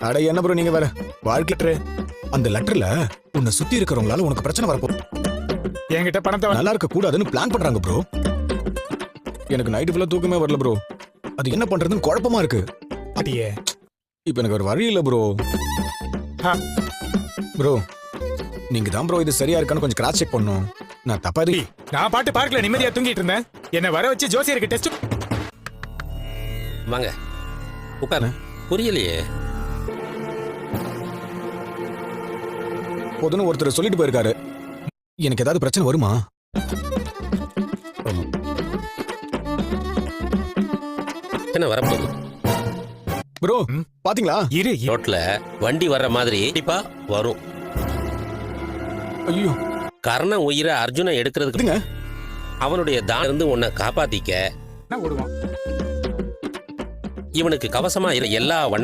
அட என்ன ப்ரோ நீங்க வேற வாழ்க்கை அந்த லெட்டர்ல உன்னை சுத்தி இருக்கிறவங்களால உனக்கு பிரச்சனை வரப்போ என்கிட்ட பணத்தை நல்லா இருக்க கூடாதுன்னு பிளான் பண்றாங்க ப்ரோ. எனக்கு நைட்டு ஃபுல்லா தூக்கமே வரல ப்ரோ. அது என்ன பண்றதுன்னு குழப்பமா இருக்கு. அப்படியே இப்ப எனக்கு ஒரு வழி இல்ல ப்ரோ. ப்ரோ நீங்க தான் ப்ரோ இது சரியா இருக்கான்னு கொஞ்சம் கிராஸ் செக் பண்ணும். நான் தப்பா இது நான் பாட்டு பார்க்கல நிம்மதியா தூங்கிட்டு இருந்தேன். என்ன வர வச்சு ஜோசியருக்கு டெஸ்ட். வாங்க உட்காரு. புரியலையே. போதுன்னு ஒருத்தர் சொல்லிட்டு போயிருக்காரு. எனக்கு ஏதாவது பிரச்சனை வருமா? என்ன வரப்போகுது ப்ரோ பாத்தீங்களா? இரு ரோட்ல வண்டி வர்ற மாதிரி கண்டிப்பா வரும். ஐயோ கர்ணன் உயிரை அர்ஜுனன் எடுக்கிறதுக்கு இதுங்க அவனுடைய தான் இருந்து உன்னை காப்பாத்திக்க ஓடுவான். இவனுக்கு கவசமா எல்லா வண்ண